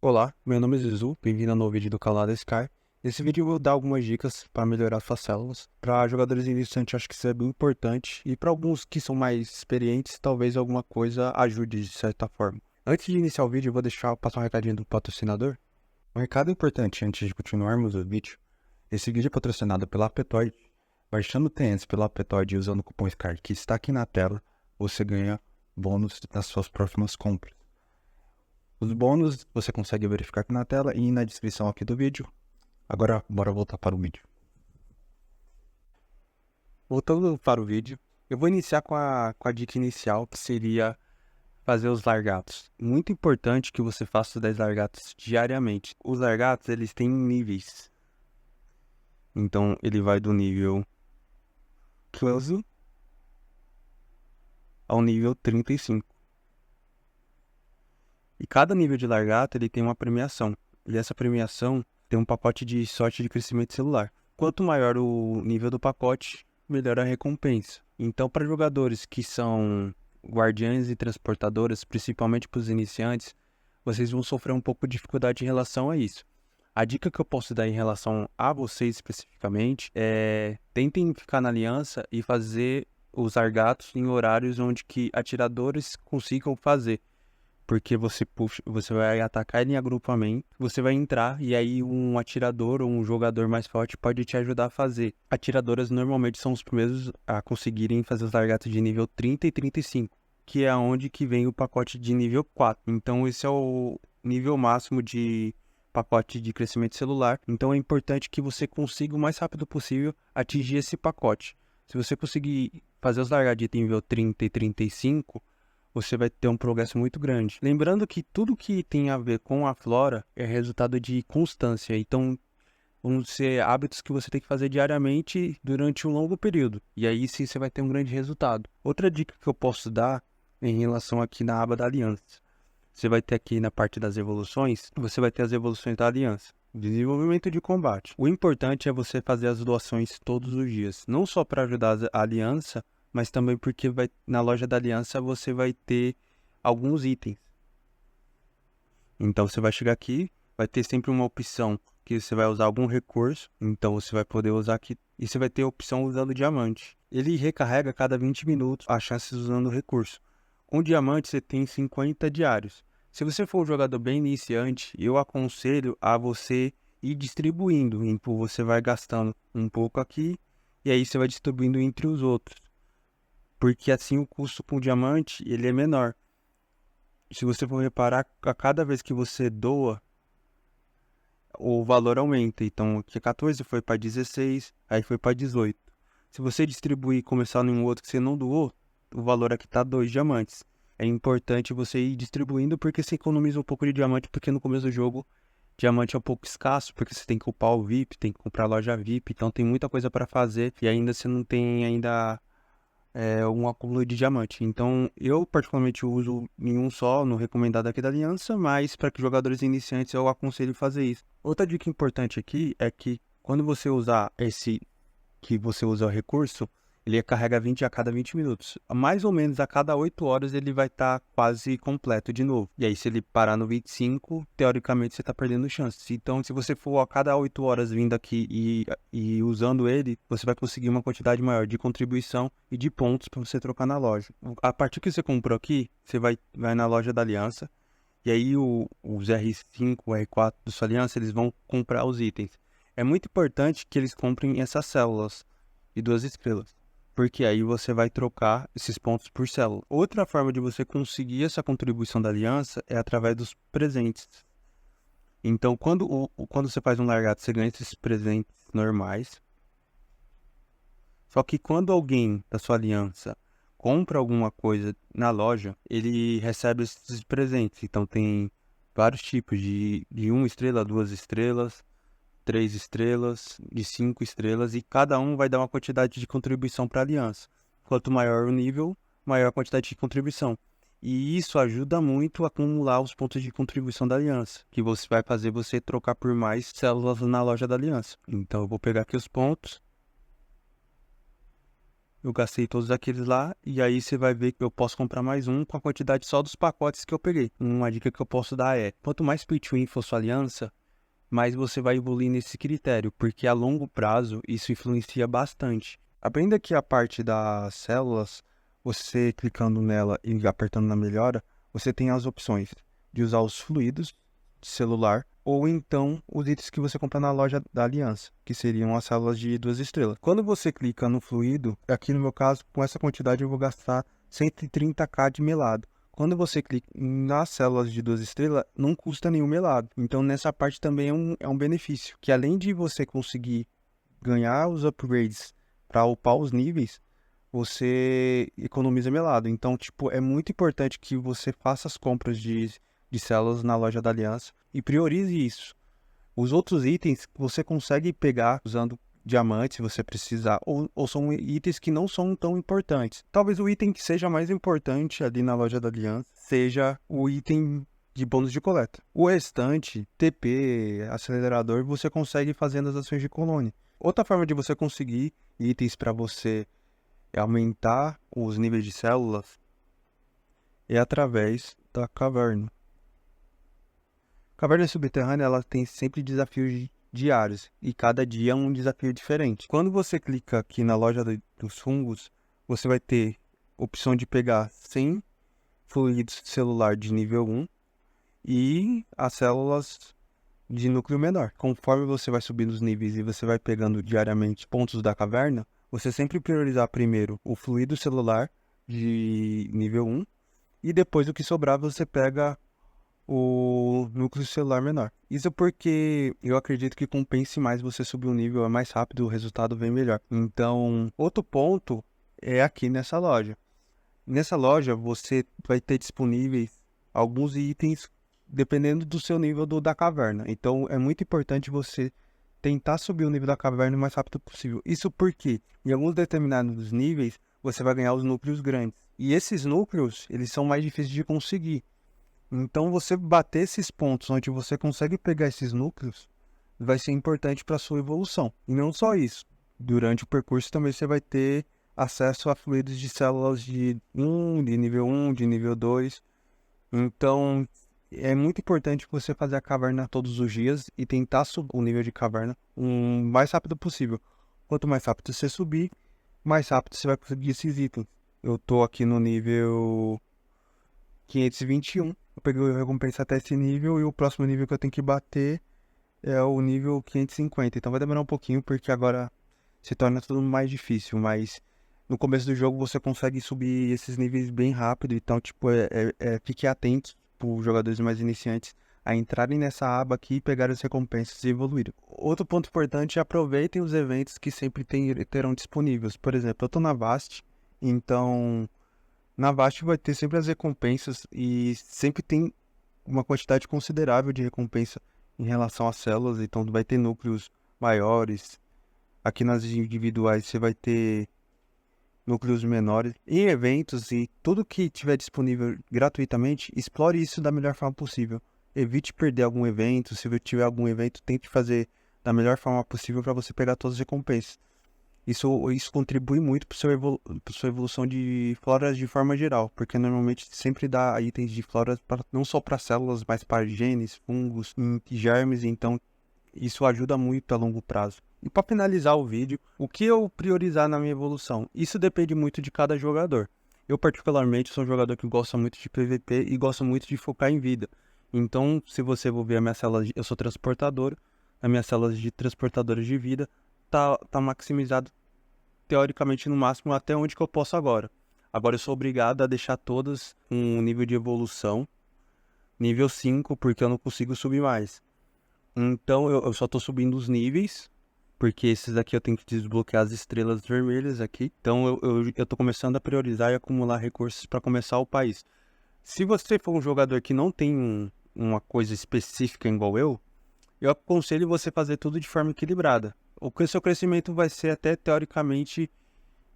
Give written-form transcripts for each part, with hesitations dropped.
Olá, meu nome é Zizu, bem-vindo ao novo vídeo do canal da Sky. Nesse vídeo eu vou dar algumas dicas para melhorar suas células. Para jogadores iniciantes acho que isso é bem importante e para alguns que são mais experientes, talvez alguma coisa ajude de certa forma. Antes de iniciar o vídeo, eu vou passar um recadinho do patrocinador. Um recado importante antes de continuarmos o vídeo. Esse vídeo é patrocinado pela Aptoide. Baixando o TNs pela Aptoide e usando o cupom SCAR que está aqui na tela, você ganha bônus nas suas próximas compras. Os bônus você consegue verificar aqui na tela e na descrição aqui do vídeo. Agora, bora voltar para o vídeo. Voltando para o vídeo, eu vou iniciar com a dica inicial, que seria fazer os largatos. Muito importante que você faça os 10 largatos diariamente. Os largatos, eles têm níveis. Então, ele vai do nível 15 ao nível 35. E cada nível de largato, ele tem uma premiação. E essa premiação tem um pacote de sorte de crescimento celular. Quanto maior o nível do pacote, melhor a recompensa. Então, para jogadores que são guardiães e transportadoras, principalmente para os iniciantes, vocês vão sofrer um pouco de dificuldade em relação a isso. A dica que eu posso dar em relação a vocês especificamente é tentem ficar na aliança e fazer os largatos em horários onde que atiradores consigam fazer. Porque você vai atacar ele em agrupamento, você vai entrar e aí um atirador ou um jogador mais forte pode te ajudar a fazer. Atiradoras normalmente são os primeiros a conseguirem fazer os largatos de nível 30 e 35, que é onde que vem o pacote de nível 4. Então esse é o nível máximo de pacote de crescimento celular. Então é importante que você consiga o mais rápido possível atingir esse pacote. Se você conseguir fazer os largados de nível 30 e 35, você vai ter um progresso muito grande. Lembrando que tudo que tem a ver com a flora é resultado de constância. Então, vão ser hábitos que você tem que fazer diariamente durante um longo período. E aí sim você vai ter um grande resultado. Outra dica que eu posso dar em relação aqui na aba da aliança. Você vai ter aqui na parte das evoluções, você vai ter as evoluções da aliança. Desenvolvimento de combate. O importante é você fazer as doações todos os dias. Não só para ajudar a aliança, mas também porque na loja da aliança você vai ter alguns itens. Então você vai chegar aqui, vai ter sempre uma opção que você vai usar algum recurso. Então você vai poder usar aqui e você vai ter a opção usando diamante. Ele recarrega a cada 20 minutos as chances usando o recurso. Com diamante você tem 50 diários. Se você for um jogador bem iniciante, eu aconselho a você ir distribuindo. Então você vai gastando um pouco aqui e aí você vai distribuindo entre os outros. Porque assim o custo com diamante ele é menor. Se você for reparar, a cada vez que você doa, o valor aumenta. Então aqui 14 foi para 16, aí foi para 18. Se você distribuir e começar em um outro que você não doou, o valor aqui tá 2 diamantes. É importante você ir distribuindo porque você economiza um pouco de diamante, porque no começo do jogo diamante é um pouco escasso, porque você tem que upar o VIP, tem que comprar a loja VIP, então tem muita coisa para fazer e ainda você não tem ainda um acúmulo de diamante. Então eu particularmente uso em um só, no recomendado aqui da Aliança, mas para que jogadores iniciantes eu aconselho fazer isso. Outra dica importante aqui é que quando você usar que você usa o recurso, ele carrega 20 a cada 20 minutos. Mais ou menos a cada 8 horas ele vai estar quase completo de novo. E aí, se ele parar no 25, teoricamente você está perdendo chances. Então, se você for a cada 8 horas vindo aqui e usando ele, você vai conseguir uma quantidade maior de contribuição e de pontos para você trocar na loja. A partir que você comprou aqui, você vai na loja da Aliança. E aí os R5, o R4 da sua aliança, eles vão comprar os itens. É muito importante que eles comprem essas células de 2 estrelas, porque aí você vai trocar esses pontos por célula. Outra forma de você conseguir essa contribuição da aliança é através dos presentes. Então, quando você faz um largado, você ganha esses presentes normais. Só que quando alguém da sua aliança compra alguma coisa na loja, ele recebe esses presentes. Então tem vários tipos de 1 estrela, 2 estrelas, 3 estrelas, de 5 estrelas, e cada um vai dar uma quantidade de contribuição para a aliança. Quanto maior o nível, maior a quantidade de contribuição. E isso ajuda muito a acumular os pontos de contribuição da aliança, que você vai fazer você trocar por mais células na loja da aliança. Então eu vou pegar aqui os pontos. eu gastei todos aqueles lá, e aí você vai ver que eu posso comprar mais um com a quantidade só dos pacotes que eu peguei. Uma dica que eu posso dar é, quanto mais pay to win for sua aliança, mais você vai evoluir nesse critério, porque a longo prazo isso influencia bastante. Aprenda que a parte das células, você clicando nela e apertando na melhora, você tem as opções de usar os fluidos de celular ou então os itens que você compra na loja da Aliança, que seriam as células de 2 estrelas. Quando você clica no fluido, aqui no meu caso, com essa quantidade eu vou gastar 130k de melado. Quando você clica nas células de 2 estrelas, não custa nenhum melado. Então, nessa parte também é um benefício, que além de você conseguir ganhar os upgrades para upar os níveis, você economiza melado. Então, tipo, é muito importante que você faça as compras de células na loja da Aliança e priorize isso. Os outros itens você consegue pegar usando diamante se você precisar, ou são itens que não são tão importantes. Talvez o item que seja mais importante ali na loja da Aliança seja o item de bônus de coleta. O restante, TP, acelerador, você consegue fazendo as ações de colônia. Outra forma de você conseguir itens para você aumentar os níveis de células é através da caverna. Caverna subterrânea, ela tem sempre desafios diários e cada dia é um desafio diferente. Quando você clica aqui na loja dos fungos, você vai ter opção de pegar 100 fluidos celular de nível 1 e as células de núcleo menor. Conforme você vai subindo os níveis e você vai pegando diariamente pontos da caverna, você sempre priorizar primeiro o fluido celular de nível 1 e depois o que sobrar você pega o núcleo celular menor. Isso porque eu acredito que compense mais você subir um nível, é mais rápido, o resultado vem melhor. Então, outro ponto é aqui nessa loja. Nessa loja você vai ter disponíveis alguns itens dependendo do seu nível da caverna. Então, é muito importante você tentar subir o nível da caverna o mais rápido possível. Isso porque em alguns determinados níveis você vai ganhar os núcleos grandes. E esses núcleos, eles são mais difíceis de conseguir. Então, você bater esses pontos onde você consegue pegar esses núcleos vai ser importante para a sua evolução. E não só isso. Durante o percurso também você vai ter acesso a fluidos de células de nível 1, de nível 2. Então, é muito importante você fazer a caverna todos os dias e tentar subir o nível de caverna o mais rápido possível. Quanto mais rápido você subir, mais rápido você vai conseguir esses itens. Eu tô aqui no nível 521. Eu peguei a recompensa até esse nível e o próximo nível que eu tenho que bater é o nível 550. Então vai demorar um pouquinho porque agora se torna tudo mais difícil. Mas no começo do jogo você consegue subir esses níveis bem rápido. Então, tipo, fique atento para os jogadores mais iniciantes a entrarem nessa aba aqui, pegar as recompensas e evoluir. Outro ponto importante é aproveitem os eventos que sempre terão disponíveis. Por exemplo, eu tô na Vast, então na Vast vai ter sempre as recompensas e sempre tem uma quantidade considerável de recompensa em relação às células, então vai ter núcleos maiores. Aqui nas individuais você vai ter núcleos menores. Em eventos e tudo que tiver disponível gratuitamente, explore isso da melhor forma possível. Evite perder algum evento, se tiver algum evento, tente fazer da melhor forma possível para você pegar todas as recompensas. Isso contribui muito para sua evolução de floras de forma geral, porque normalmente sempre dá itens de floras não só para células, mas para genes, fungos, germes, então isso ajuda muito a longo prazo. E para finalizar o vídeo, o que eu priorizar na minha evolução? Isso depende muito de cada jogador. Eu particularmente sou um jogador que gosta muito de PVP e gosta muito de focar em vida. Então, se você for ver a minha célula, eu sou transportador, as minhas células de transportadores de vida tá maximizado teoricamente no máximo até onde que eu posso agora. Agora eu sou obrigado a deixar todas um nível de evolução, nível 5, porque eu não consigo subir mais. Então eu só tô subindo os níveis, porque esses aqui eu tenho que desbloquear as estrelas vermelhas aqui. Então eu tô começando a priorizar e acumular recursos para começar o país. Se você for um jogador que não tem uma coisa específica igual eu aconselho você fazer tudo de forma equilibrada. O seu crescimento vai ser até teoricamente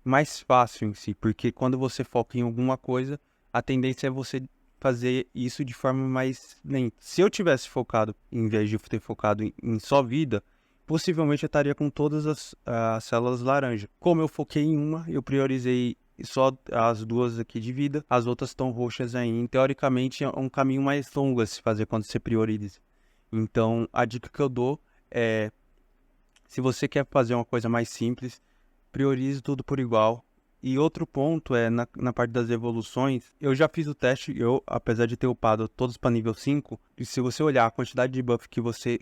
mais fácil em si, porque quando você foca em alguma coisa, a tendência é você fazer isso de forma mais lenta. Se eu tivesse focado, em vez de ter focado em só vida, possivelmente eu estaria com todas as células laranja. Como eu foquei em uma, eu priorizei só as duas aqui de vida, as outras estão roxas ainda. Teoricamente é um caminho mais longo a se fazer quando você prioriza. Então a dica que eu dou é, se você quer fazer uma coisa mais simples, priorize tudo por igual. E outro ponto é, na parte das evoluções, eu já fiz o teste, apesar de ter upado todos para nível 5, e se você olhar a quantidade de buff que você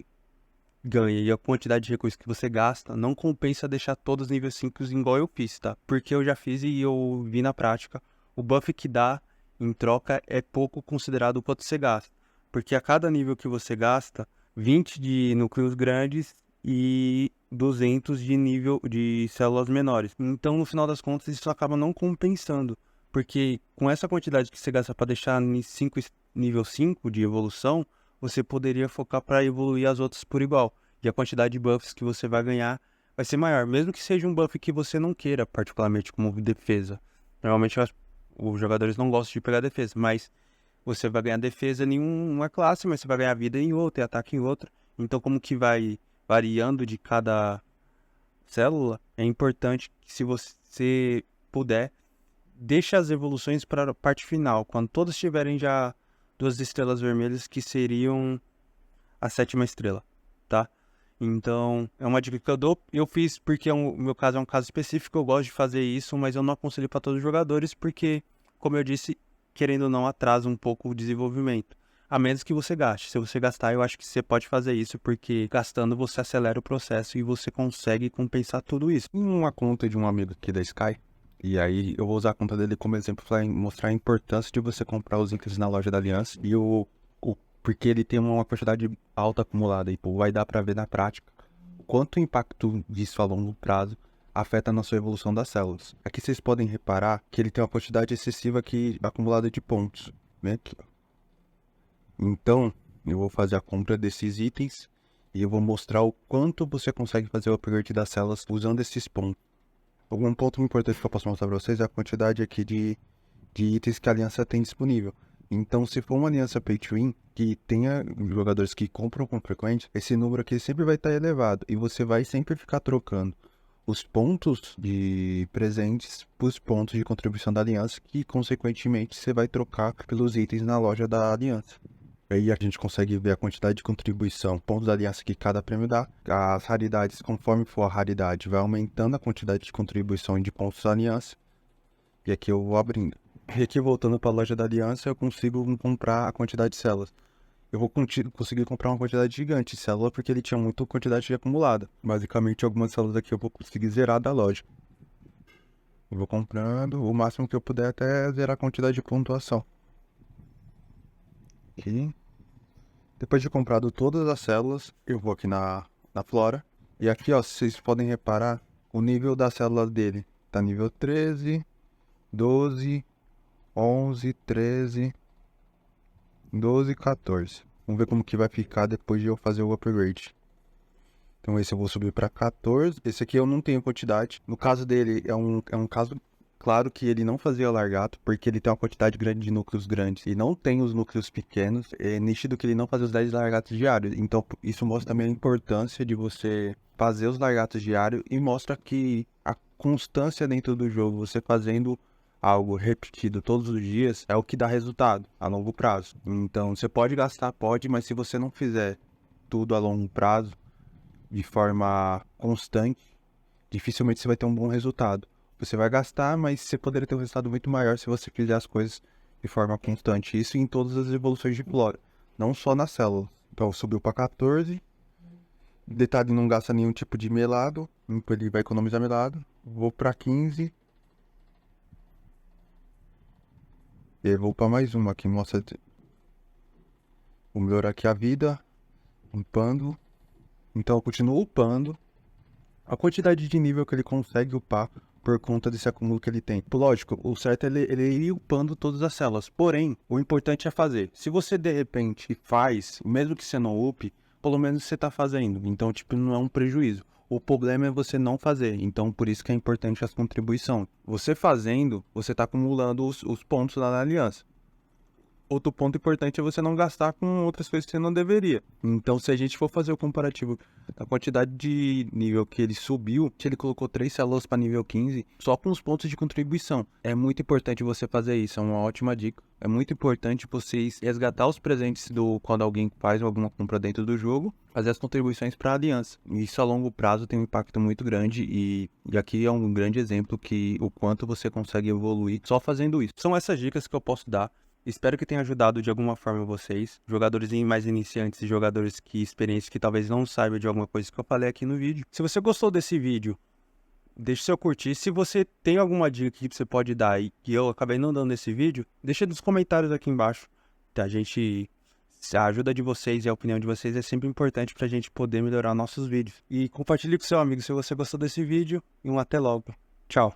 ganha e a quantidade de recursos que você gasta, não compensa deixar todos nível 5 igual eu fiz, tá? Porque eu já fiz e eu vi na prática, o buff que dá em troca é pouco considerado o quanto você gasta. Porque a cada nível que você gasta, 20 de núcleos grandes e 200 de nível de células menores. Então, no final das contas, isso acaba não compensando. Porque com essa quantidade que você gasta para deixar nível 5 de evolução, você poderia focar para evoluir as outras por igual. E a quantidade de buffs que você vai ganhar vai ser maior. Mesmo que seja um buff que você não queira, particularmente como defesa. Normalmente os jogadores não gostam de pegar defesa, mas você vai ganhar defesa em uma classe, mas você vai ganhar vida em outra e ataque em outra. Então, como que vai variando de cada célula, é importante que, se você puder, deixe as evoluções para a parte final, quando todas tiverem já 2 estrelas vermelhas, que seriam a 7ª estrela, tá? Então, é uma dica que eu dou. Eu fiz porque o meu caso é um caso específico, eu gosto de fazer isso, mas eu não aconselho para todos os jogadores, porque, como eu disse, querendo ou não, atrasa um pouco o desenvolvimento. A menos que você gaste. Se você gastar, eu acho que você pode fazer isso, porque gastando você acelera o processo e você consegue compensar tudo isso. Em uma conta de um amigo aqui da Sky, e aí eu vou usar a conta dele como exemplo para mostrar a importância de você comprar os itens na loja da Aliança e porque ele tem uma quantidade alta acumulada e vai dar para ver na prática o quanto o impacto disso a longo prazo afeta na sua evolução das células. Aqui vocês podem reparar que ele tem uma quantidade excessiva aqui acumulada de pontos, né? Aqui, ó. Então, eu vou fazer a compra desses itens e eu vou mostrar o quanto você consegue fazer o upgrade das células usando esses pontos. Algum ponto importante que eu posso mostrar para vocês é a quantidade aqui de itens que a aliança tem disponível. Então, se for uma aliança Pay to Win, que tenha jogadores que compram com frequência, esse número aqui sempre vai estar elevado. E você vai sempre ficar trocando os pontos de presentes para os pontos de contribuição da aliança, que consequentemente você vai trocar pelos itens na loja da aliança. Aí a gente consegue ver a quantidade de contribuição, pontos da aliança que cada prêmio dá. As raridades, conforme for a raridade, vai aumentando a quantidade de contribuição de pontos da aliança. E aqui eu vou abrindo. E aqui, voltando para a loja da aliança, eu consigo comprar a quantidade de células. Eu vou conseguir comprar uma quantidade gigante de células porque ele tinha muita quantidade acumulada. Basicamente, algumas células aqui eu vou conseguir zerar da loja. Eu vou comprando o máximo que eu puder até zerar a quantidade de pontuação. Aqui. Depois de comprado todas as células, eu vou aqui na flora. E aqui, ó, vocês podem reparar o nível da célula dele. Tá nível 13, 12, 11, 13, 12, 14. Vamos ver como que vai ficar depois de eu fazer o upgrade. Então esse eu vou subir para 14. Esse aqui eu não tenho quantidade. No caso dele, é um caso claro que ele não fazia largato, porque ele tem uma quantidade grande de núcleos grandes e não tem os núcleos pequenos. É nítido que ele não fazia os 10 largatos diários. Então isso mostra também a importância de você fazer os largatos diários e mostra que a constância dentro do jogo, você fazendo algo repetido todos os dias, é o que dá resultado a longo prazo. Então você pode gastar, pode, mas se você não fizer tudo a longo prazo, de forma constante, dificilmente você vai ter um bom resultado. Você vai gastar, mas você poderia ter um resultado muito maior se você fizer as coisas de forma constante. Isso em todas as evoluções de flora, não só na célula. Então subiu para 14. Detalhe, não gasta nenhum tipo de melado, então ele vai economizar melado. Vou para 15. E vou para mais uma aqui, mostra. Vou melhorar aqui a vida, upando. Então eu continuo upando. A quantidade de nível que ele consegue upar por conta desse acúmulo que ele tem. Lógico, o certo é ele ir upando todas as células. Porém, o importante é fazer. Se você de repente faz, mesmo que você não upe, pelo menos você está fazendo. Então, tipo, não é um prejuízo. O problema é você não fazer. Então, por isso que é importante as contribuições. Você fazendo, você está acumulando os pontos lá na aliança. Outro ponto importante é você não gastar com outras coisas que você não deveria. Então, se a gente for fazer o comparativo da quantidade de nível que ele subiu, ele colocou 3 células para nível 15, só com os pontos de contribuição. É muito importante você fazer isso, é uma ótima dica. É muito importante vocês resgatar os presentes quando alguém faz alguma compra dentro do jogo, fazer as contribuições para a aliança. Isso a longo prazo tem um impacto muito grande e aqui é um grande exemplo que o quanto você consegue evoluir só fazendo isso. São essas dicas que eu posso dar. Espero que tenha ajudado de alguma forma vocês, jogadores mais iniciantes e jogadores experientes que talvez não saibam de alguma coisa que eu falei aqui no vídeo. Se você gostou desse vídeo, deixe seu curtir. Se você tem alguma dica que você pode dar aí, que eu acabei não dando nesse vídeo, deixa nos comentários aqui embaixo. A ajuda de vocês e a opinião de vocês é sempre importante pra gente poder melhorar nossos vídeos. E compartilhe com seu amigo se você gostou desse vídeo e até logo. Tchau.